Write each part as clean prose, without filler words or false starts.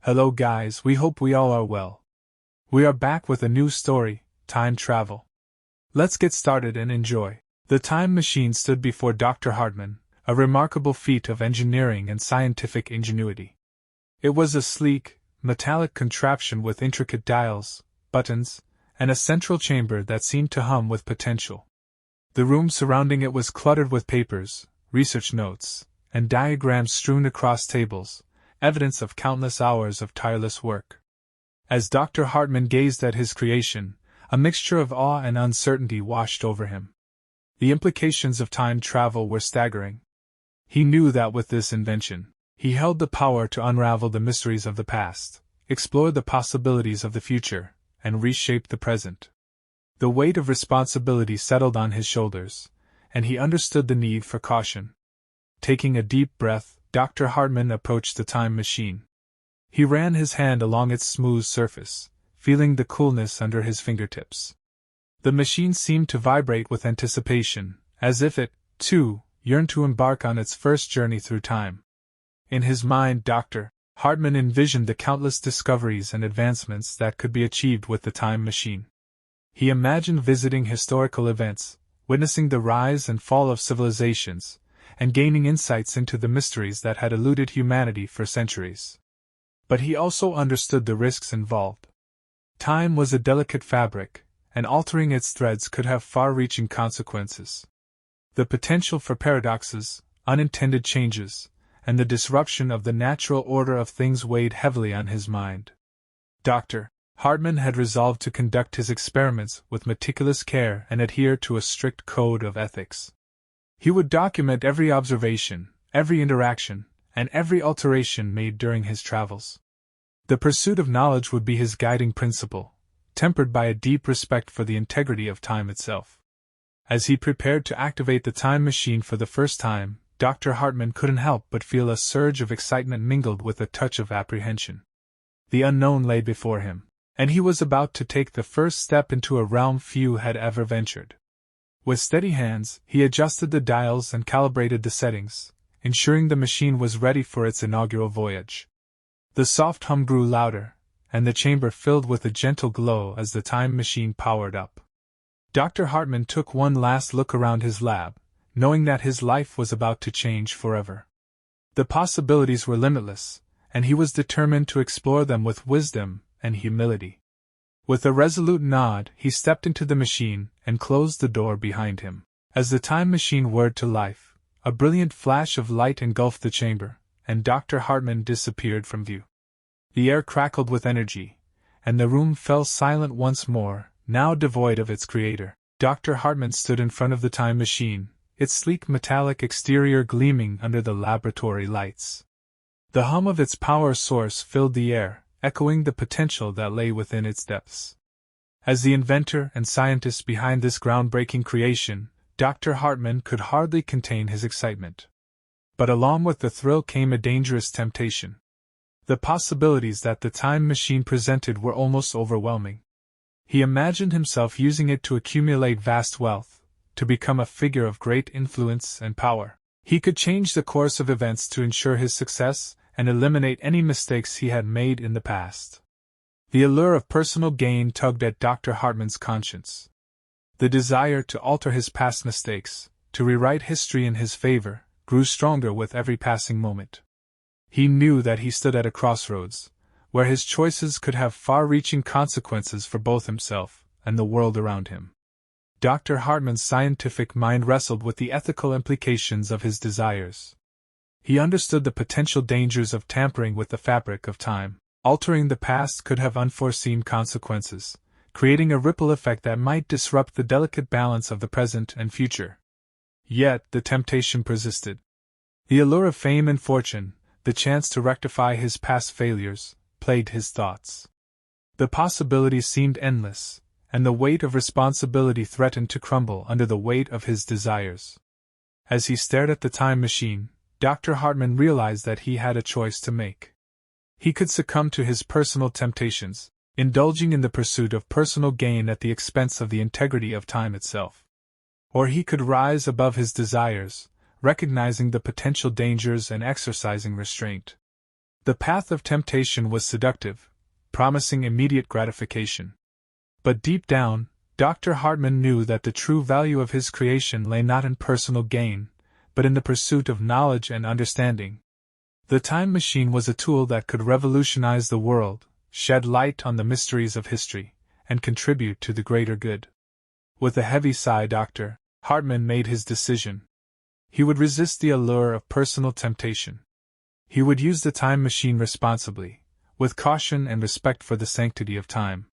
Hello guys, we hope we all are well. We are back with a new story, Time Travel. Let's get started and enjoy. The time machine stood before Dr. Hartman, a remarkable feat of engineering and scientific ingenuity. It was a sleek, metallic contraption with intricate dials, buttons, and a central chamber that seemed to hum with potential. The room surrounding it was cluttered with papers, research notes, and diagrams strewn across tables, evidence of countless hours of tireless work. As Dr. Hartman gazed at his creation, a mixture of awe and uncertainty washed over him. The implications of time travel were staggering. He knew that with this invention, he held the power to unravel the mysteries of the past, explore the possibilities of the future, and reshape the present. The weight of responsibility settled on his shoulders, and he understood the need for caution. Taking a deep breath, Dr. Hartman approached the time machine. He ran his hand along its smooth surface, feeling the coolness under his fingertips. The machine seemed to vibrate with anticipation, as if it, too, yearned to embark on its first journey through time. In his mind, Dr. Hartman envisioned the countless discoveries and advancements that could be achieved with the time machine. He imagined visiting historical events, witnessing the rise and fall of civilizations, and gaining insights into the mysteries that had eluded humanity for centuries. But he also understood the risks involved. Time was a delicate fabric, and altering its threads could have far-reaching consequences. The potential for paradoxes, unintended changes, and the disruption of the natural order of things weighed heavily on his mind. Dr. Hartman had resolved to conduct his experiments with meticulous care and adhere to a strict code of ethics. He would document every observation, every interaction, and every alteration made during his travels. The pursuit of knowledge would be his guiding principle, tempered by a deep respect for the integrity of time itself. As he prepared to activate the time machine for the first time, Dr. Hartman couldn't help but feel a surge of excitement mingled with a touch of apprehension. The unknown lay before him, and he was about to take the first step into a realm few had ever ventured. With steady hands, he adjusted the dials and calibrated the settings, ensuring the machine was ready for its inaugural voyage. The soft hum grew louder, and the chamber filled with a gentle glow as the time machine powered up. Dr. Hartman took one last look around his lab, knowing that his life was about to change forever. The possibilities were limitless, and he was determined to explore them with wisdom and humility. With a resolute nod, he stepped into the machine and closed the door behind him. As the time machine whirred to life, a brilliant flash of light engulfed the chamber, and Dr. Hartman disappeared from view. The air crackled with energy, and the room fell silent once more, now devoid of its creator. Dr. Hartman stood in front of the time machine, its sleek metallic exterior gleaming under the laboratory lights. The hum of its power source filled the air, echoing the potential that lay within its depths. As the inventor and scientist behind this groundbreaking creation, Dr. Hartman could hardly contain his excitement. But along with the thrill came a dangerous temptation. The possibilities that the time machine presented were almost overwhelming. He imagined himself using it to accumulate vast wealth, to become a figure of great influence and power. He could change the course of events to ensure his success and eliminate any mistakes he had made in the past. The allure of personal gain tugged at Dr. Hartman's conscience. The desire to alter his past mistakes, to rewrite history in his favor, grew stronger with every passing moment. He knew that he stood at a crossroads, where his choices could have far-reaching consequences for both himself and the world around him. Dr. Hartman's scientific mind wrestled with the ethical implications of his desires. He understood the potential dangers of tampering with the fabric of time. Altering the past could have unforeseen consequences, creating a ripple effect that might disrupt the delicate balance of the present and future. Yet the temptation persisted. The allure of fame and fortune, the chance to rectify his past failures, plagued his thoughts. The possibilities seemed endless, and the weight of responsibility threatened to crumble under the weight of his desires. As he stared at the time machine, Dr. Hartman realized that he had a choice to make. He could succumb to his personal temptations, indulging in the pursuit of personal gain at the expense of the integrity of time itself. Or he could rise above his desires, recognizing the potential dangers and exercising restraint. The path of temptation was seductive, promising immediate gratification. But deep down, Dr. Hartman knew that the true value of his creation lay not in personal gain, but in the pursuit of knowledge and understanding. The time machine was a tool that could revolutionize the world, shed light on the mysteries of history, and contribute to the greater good. With a heavy sigh, Dr. Hartman made his decision. He would resist the allure of personal temptation. He would use the time machine responsibly, with caution and respect for the sanctity of time.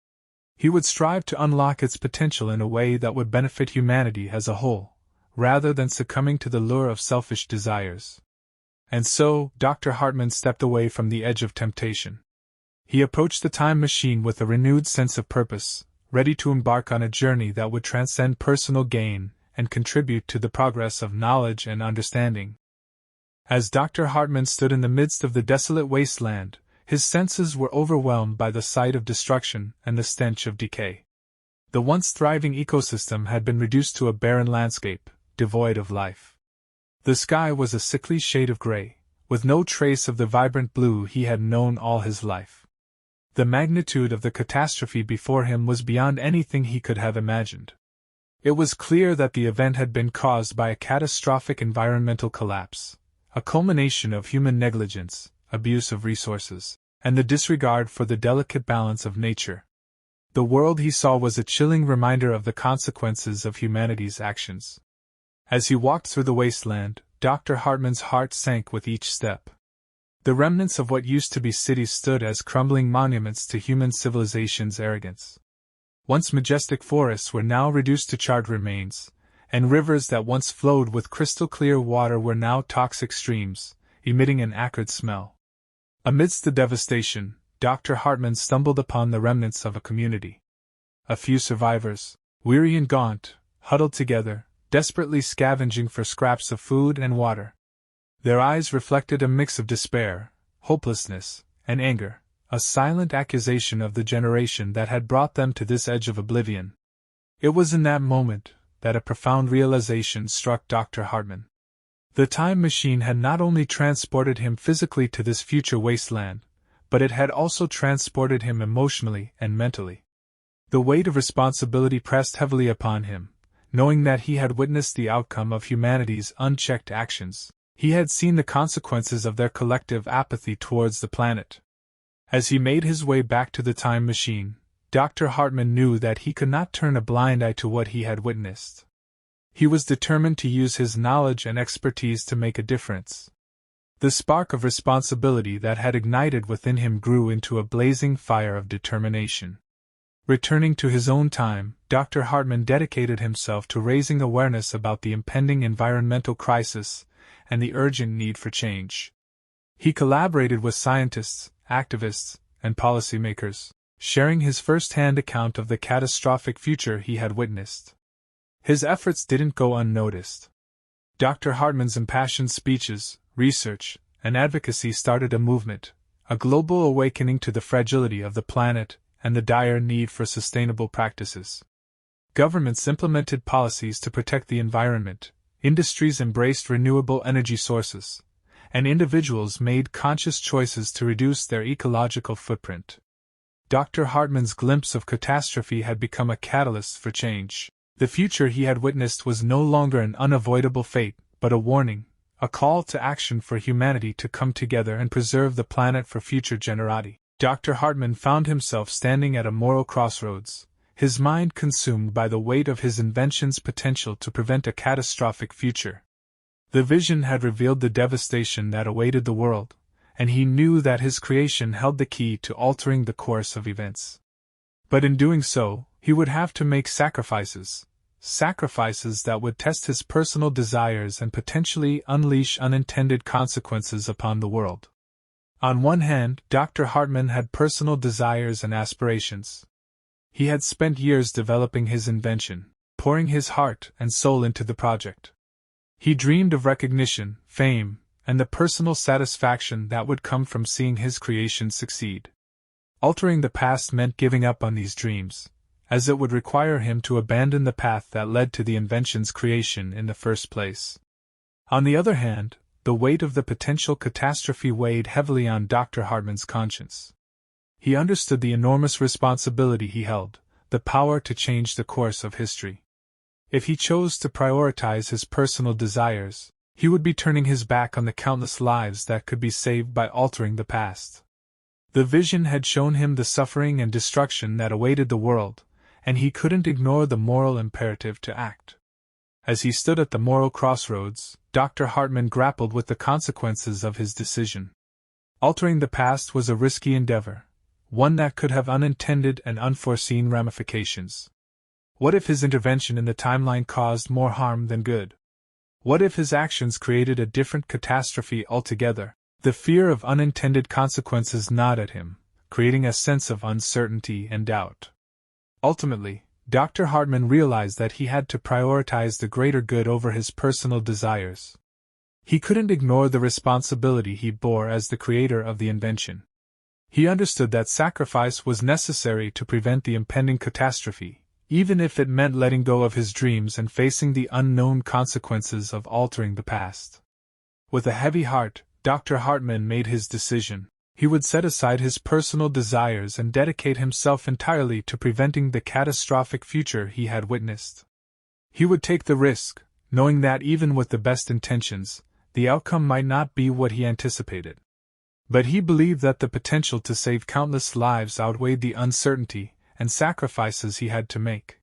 He would strive to unlock its potential in a way that would benefit humanity as a whole, rather than succumbing to the lure of selfish desires. And so, Dr. Hartman stepped away from the edge of temptation. He approached the time machine with a renewed sense of purpose, ready to embark on a journey that would transcend personal gain and contribute to the progress of knowledge and understanding. As Dr. Hartman stood in the midst of the desolate wasteland, his senses were overwhelmed by the sight of destruction and the stench of decay. The once thriving ecosystem had been reduced to a barren landscape, devoid of life. The sky was a sickly shade of gray, with no trace of the vibrant blue he had known all his life. The magnitude of the catastrophe before him was beyond anything he could have imagined. It was clear that the event had been caused by a catastrophic environmental collapse, a culmination of human negligence, abuse of resources, and the disregard for the delicate balance of nature. The world he saw was a chilling reminder of the consequences of humanity's actions. As he walked through the wasteland, Dr. Hartman's heart sank with each step. The remnants of what used to be cities stood as crumbling monuments to human civilization's arrogance. Once majestic forests were now reduced to charred remains, and rivers that once flowed with crystal-clear water were now toxic streams, emitting an acrid smell. Amidst the devastation, Dr. Hartman stumbled upon the remnants of a community. A few survivors, weary and gaunt, huddled together, desperately scavenging for scraps of food and water. Their eyes reflected a mix of despair, hopelessness, and anger, a silent accusation of the generation that had brought them to this edge of oblivion. It was in that moment that a profound realization struck Dr. Hartman. The time machine had not only transported him physically to this future wasteland, but it had also transported him emotionally and mentally. The weight of responsibility pressed heavily upon him, knowing that he had witnessed the outcome of humanity's unchecked actions. He had seen the consequences of their collective apathy towards the planet. As he made his way back to the time machine, Dr. Hartman knew that he could not turn a blind eye to what he had witnessed. He was determined to use his knowledge and expertise to make a difference. The spark of responsibility that had ignited within him grew into a blazing fire of determination. Returning to his own time, Dr. Hartman dedicated himself to raising awareness about the impending environmental crisis and the urgent need for change. He collaborated with scientists, activists, and policymakers, sharing his first-hand account of the catastrophic future he had witnessed. His efforts didn't go unnoticed. Dr. Hartman's impassioned speeches, research, and advocacy started a movement, a global awakening to the fragility of the planet and the dire need for sustainable practices. Governments implemented policies to protect the environment, industries embraced renewable energy sources, and individuals made conscious choices to reduce their ecological footprint. Dr. Hartman's glimpse of catastrophe had become a catalyst for change. The future he had witnessed was no longer an unavoidable fate, but a warning, a call to action for humanity to come together and preserve the planet for future generati. Dr. Hartman found himself standing at a moral crossroads, his mind consumed by the weight of his invention's potential to prevent a catastrophic future. The vision had revealed the devastation that awaited the world, and he knew that his creation held the key to altering the course of events. But in doing so, he would have to make sacrifices that would test his personal desires and potentially unleash unintended consequences upon the world. On one hand, Dr. Hartman had personal desires and aspirations. He had spent years developing his invention, pouring his heart and soul into the project. He dreamed of recognition, fame, and the personal satisfaction that would come from seeing his creation succeed. Altering the past meant giving up on these dreams, as it would require him to abandon the path that led to the invention's creation in the first place. On the other hand, the weight of the potential catastrophe weighed heavily on Dr. Hartman's conscience. He understood the enormous responsibility he held, the power to change the course of history. If he chose to prioritize his personal desires, he would be turning his back on the countless lives that could be saved by altering the past. The vision had shown him the suffering and destruction that awaited the world, and he couldn't ignore the moral imperative to act. As he stood at the moral crossroads, Dr. Hartman grappled with the consequences of his decision. Altering the past was a risky endeavor, one that could have unintended and unforeseen ramifications. What if his intervention in the timeline caused more harm than good? What if his actions created a different catastrophe altogether? The fear of unintended consequences gnawed at him, creating a sense of uncertainty and doubt. Ultimately, Dr. Hartman realized that he had to prioritize the greater good over his personal desires. He couldn't ignore the responsibility he bore as the creator of the invention. He understood that sacrifice was necessary to prevent the impending catastrophe, even if it meant letting go of his dreams and facing the unknown consequences of altering the past. With a heavy heart, Dr. Hartman made his decision. He would set aside his personal desires and dedicate himself entirely to preventing the catastrophic future he had witnessed. He would take the risk, knowing that even with the best intentions, the outcome might not be what he anticipated. But he believed that the potential to save countless lives outweighed the uncertainty and sacrifices he had to make.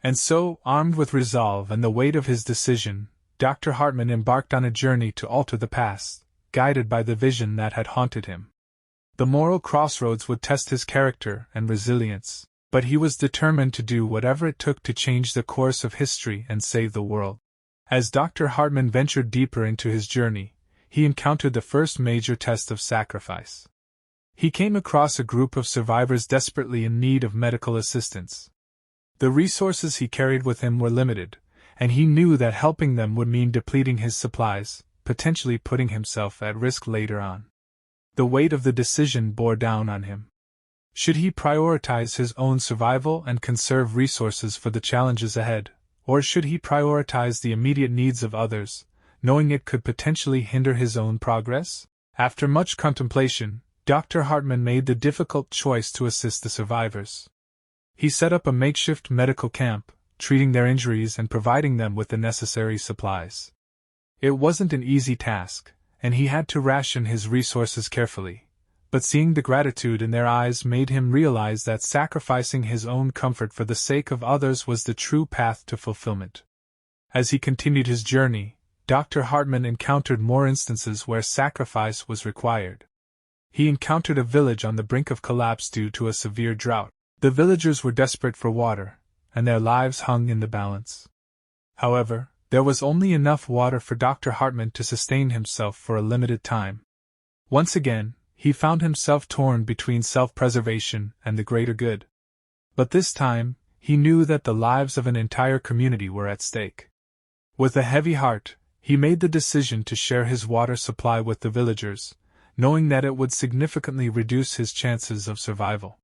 And so, armed with resolve and the weight of his decision, Dr. Hartman embarked on a journey to alter the past, guided by the vision that had haunted him. The moral crossroads would test his character and resilience, but he was determined to do whatever it took to change the course of history and save the world. As Dr. Hartman ventured deeper into his journey, he encountered the first major test of sacrifice. He came across a group of survivors desperately in need of medical assistance. The resources he carried with him were limited, and he knew that helping them would mean depleting his supplies, potentially putting himself at risk later on. The weight of the decision bore down on him. Should he prioritize his own survival and conserve resources for the challenges ahead, or should he prioritize the immediate needs of others, knowing it could potentially hinder his own progress? After much contemplation, Dr. Hartman made the difficult choice to assist the survivors. He set up a makeshift medical camp, treating their injuries and providing them with the necessary supplies. It wasn't an easy task, and he had to ration his resources carefully, but seeing the gratitude in their eyes made him realize that sacrificing his own comfort for the sake of others was the true path to fulfillment. As he continued his journey, Dr. Hartman encountered more instances where sacrifice was required. He encountered a village on the brink of collapse due to a severe drought. The villagers were desperate for water, and their lives hung in the balance. However, there was only enough water for Dr. Hartman to sustain himself for a limited time. Once again, he found himself torn between self-preservation and the greater good. But this time, he knew that the lives of an entire community were at stake. With a heavy heart, he made the decision to share his water supply with the villagers, knowing that it would significantly reduce his chances of survival.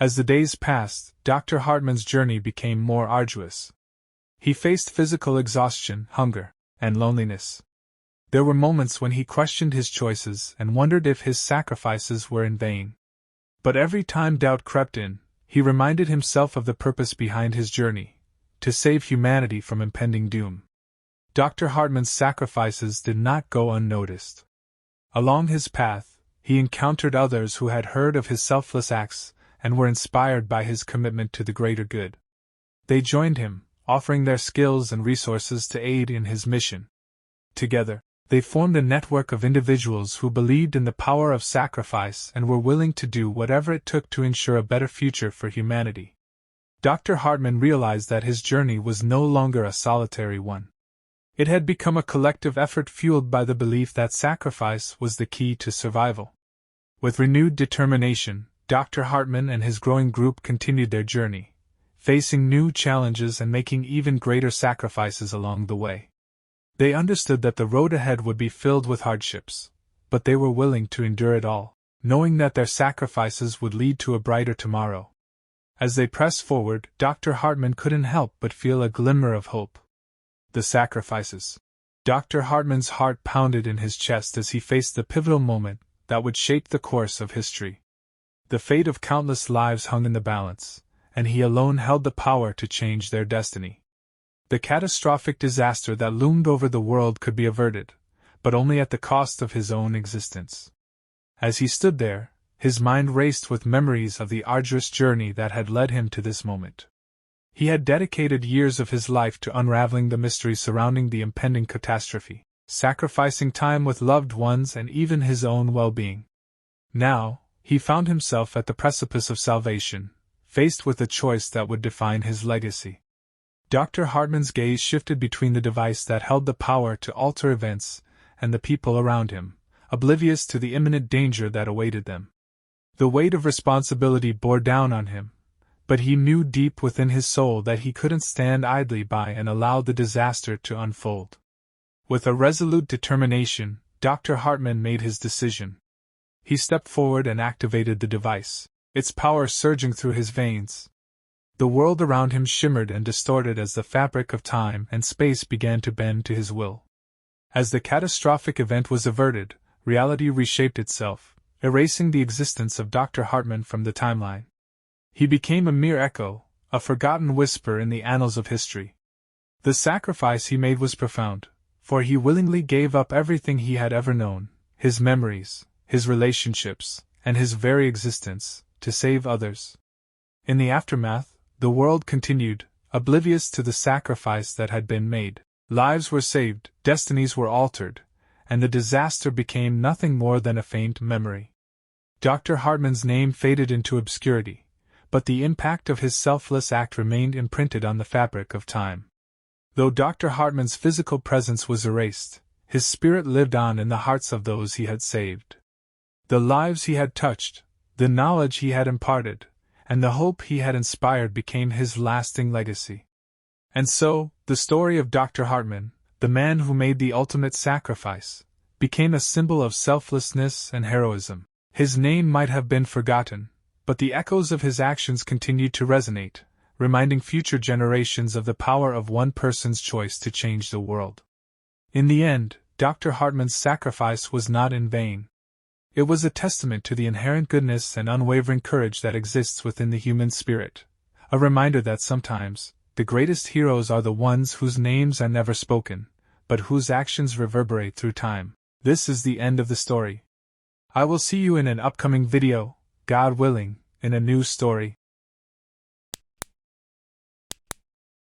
As the days passed, Dr. Hartman's journey became more arduous. He faced physical exhaustion, hunger, and loneliness. There were moments when he questioned his choices and wondered if his sacrifices were in vain. But every time doubt crept in, he reminded himself of the purpose behind his journey: to save humanity from impending doom. Dr. Hartman's sacrifices did not go unnoticed. Along his path, he encountered others who had heard of his selfless acts and were inspired by his commitment to the greater good. They joined him, offering their skills and resources to aid in his mission. Together, they formed a network of individuals who believed in the power of sacrifice and were willing to do whatever it took to ensure a better future for humanity. Dr. Hartman realized that his journey was no longer a solitary one. It had become a collective effort fueled by the belief that sacrifice was the key to survival. With renewed determination, Dr. Hartman and his growing group continued their journey, facing new challenges and making even greater sacrifices along the way. They understood that the road ahead would be filled with hardships, but they were willing to endure it all, knowing that their sacrifices would lead to a brighter tomorrow. As they pressed forward, Dr. Hartman couldn't help but feel a glimmer of hope. The sacrifices. Dr. Hartman's heart pounded in his chest as he faced the pivotal moment that would shape the course of history. The fate of countless lives hung in the balance, and he alone held the power to change their destiny. The catastrophic disaster that loomed over the world could be averted, but only at the cost of his own existence. As he stood there, his mind raced with memories of the arduous journey that had led him to this moment. He had dedicated years of his life to unraveling the mysteries surrounding the impending catastrophe, sacrificing time with loved ones and even his own well-being. Now, he found himself at the precipice of salvation, faced with a choice that would define his legacy. Dr. Hartman's gaze shifted between the device that held the power to alter events and the people around him, oblivious to the imminent danger that awaited them. The weight of responsibility bore down on him, but he knew deep within his soul that he couldn't stand idly by and allow the disaster to unfold. With a resolute determination, Dr. Hartman made his decision. He stepped forward and activated the device, its power surging through his veins. The world around him shimmered and distorted as the fabric of time and space began to bend to his will. As the catastrophic event was averted, reality reshaped itself, erasing the existence of Dr. Hartman from the timeline. He became a mere echo, a forgotten whisper in the annals of history. The sacrifice he made was profound, for he willingly gave up everything he had ever known, his memories, his relationships, and his very existence, to save others. In the aftermath, the world continued, oblivious to the sacrifice that had been made. Lives were saved, destinies were altered, and the disaster became nothing more than a faint memory. Dr. Hartman's name faded into obscurity, but the impact of his selfless act remained imprinted on the fabric of time. Though Dr. Hartman's physical presence was erased, his spirit lived on in the hearts of those he had saved. The lives he had touched, the knowledge he had imparted, and the hope he had inspired became his lasting legacy. And so, the story of Dr. Hartman, the man who made the ultimate sacrifice, became a symbol of selflessness and heroism. His name might have been forgotten, but the echoes of his actions continued to resonate, reminding future generations of the power of one person's choice to change the world. In the end, Dr. Hartman's sacrifice was not in vain. It was a testament to the inherent goodness and unwavering courage that exists within the human spirit, a reminder that sometimes, the greatest heroes are the ones whose names are never spoken, but whose actions reverberate through time. This is the end of the story. I will see you in an upcoming video, God willing, in a new story.